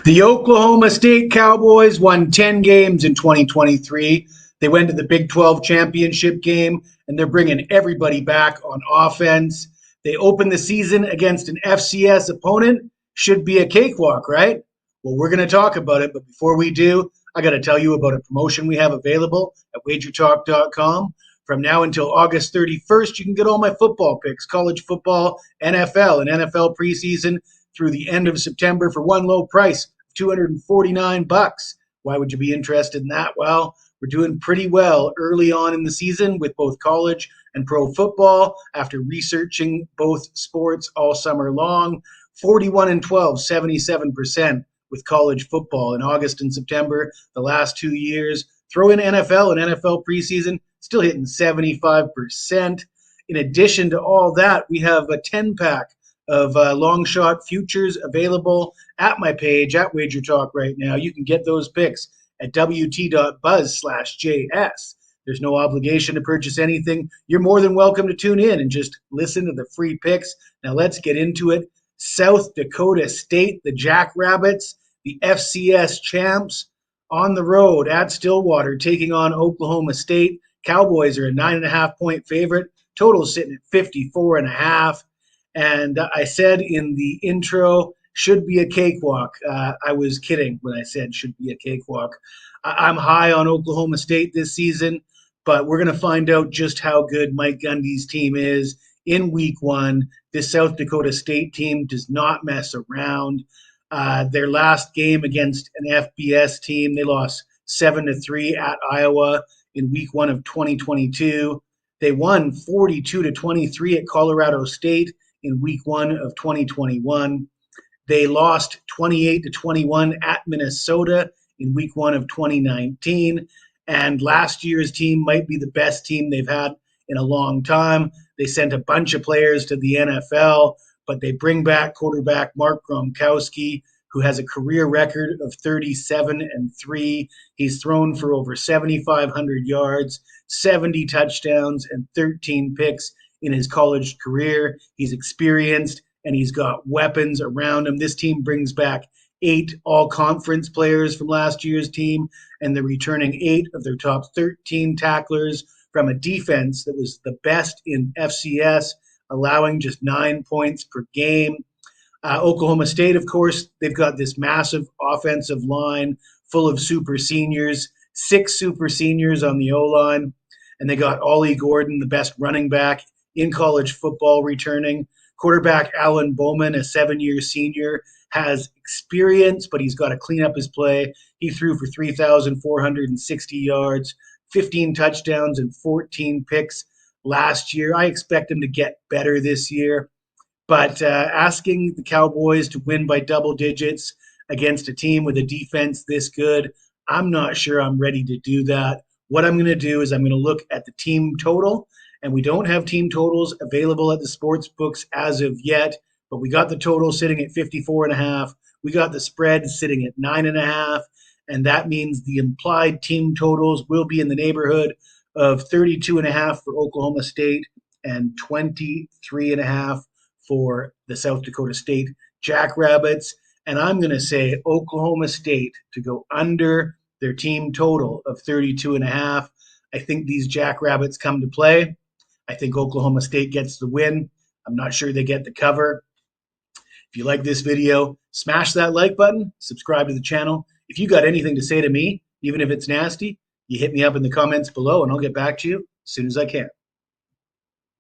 The Oklahoma State Cowboys won 10 games in 2023. They went to the Big 12 championship game, and they're bringing everybody back on offense. They opened the season against an FCS opponent. Should be a cakewalk, right? Well, we're going to talk about it, but before we do, I got to tell you about a promotion we have available at wagertalk.com. From now until August 31st, you can get all my football picks, college football, NFL, and NFL preseason through the end of September for one low price of $249. Why would you be interested in that? Well, we're doing pretty well early on in the season with both college and pro football after researching both sports all summer long. 41-12, 77% with college football in August and September the last 2 years. Throw in NFL and NFL preseason, still hitting 75%. In addition to all that, we have a 10-pack of long shot futures available at my page at Wager Talk right now. You can get those picks at wt.buzz/JS. There's no obligation to purchase anything. You're more than welcome to tune in and just listen to the free picks. Now let's get into it. South Dakota State, the Jackrabbits, the FCS champs, on the road at Stillwater, taking on Oklahoma State. Cowboys are a 9.5-point favorite. Total sitting at 54.5. And I said in the intro, should be a cakewalk. I was kidding when I said should be a cakewalk. I'm high on Oklahoma State this season, but we're going to find out just how good Mike Gundy's team is in week one. This South Dakota State team does not mess around. Their last game against an FBS team, they lost 7-3 at Iowa in week one of 2022. They won 42-23 at Colorado State in week one of 2021. They lost 28-21 at Minnesota in week one of 2019. And last year's team might be the best team they've had in a long time. They sent a bunch of players to the NFL, but they bring back quarterback Mark Gronkowski, who has a career record of 37-3. He's thrown for over 7,500 yards, 70 touchdowns, and 13 picks in his college career. He's experienced, and he's got weapons around him. This team brings back 8 all-conference players from last year's team, and they're returning 8 of their top 13 tacklers from a defense that was the best in FCS, allowing just 9 points per game. Oklahoma State, of course, they've got this massive offensive line full of super seniors, 6 super seniors on the O-line, and they got Ollie Gordon, the best running back in college football, returning. Quarterback Alan Bowman, a 7-year senior, has experience, but he's got to clean up his play. He threw for 3,460 yards, 15 touchdowns, and 14 picks last year. I expect him to get better this year. But asking the Cowboys to win by double digits against a team with a defense this good, I'm not sure I'm ready to do that. What I'm going to do is I'm going to look at the team total, and we don't have team totals available at the sports books as of yet, but we got the total sitting at 54.5. We got the spread sitting at 9.5, and that means the implied team totals will be in the neighborhood of 32.5 for Oklahoma State and 23.5 for the South Dakota State Jackrabbits. And I'm going to say Oklahoma State to go under their team total of 32.5. I think these Jackrabbits come to play. I think Oklahoma State gets the win. I'm not sure they get the cover. If you like this video, smash that like button, subscribe to the channel. If you got anything to say to me, even if it's nasty, you hit me up in the comments below and I'll get back to you as soon as I can.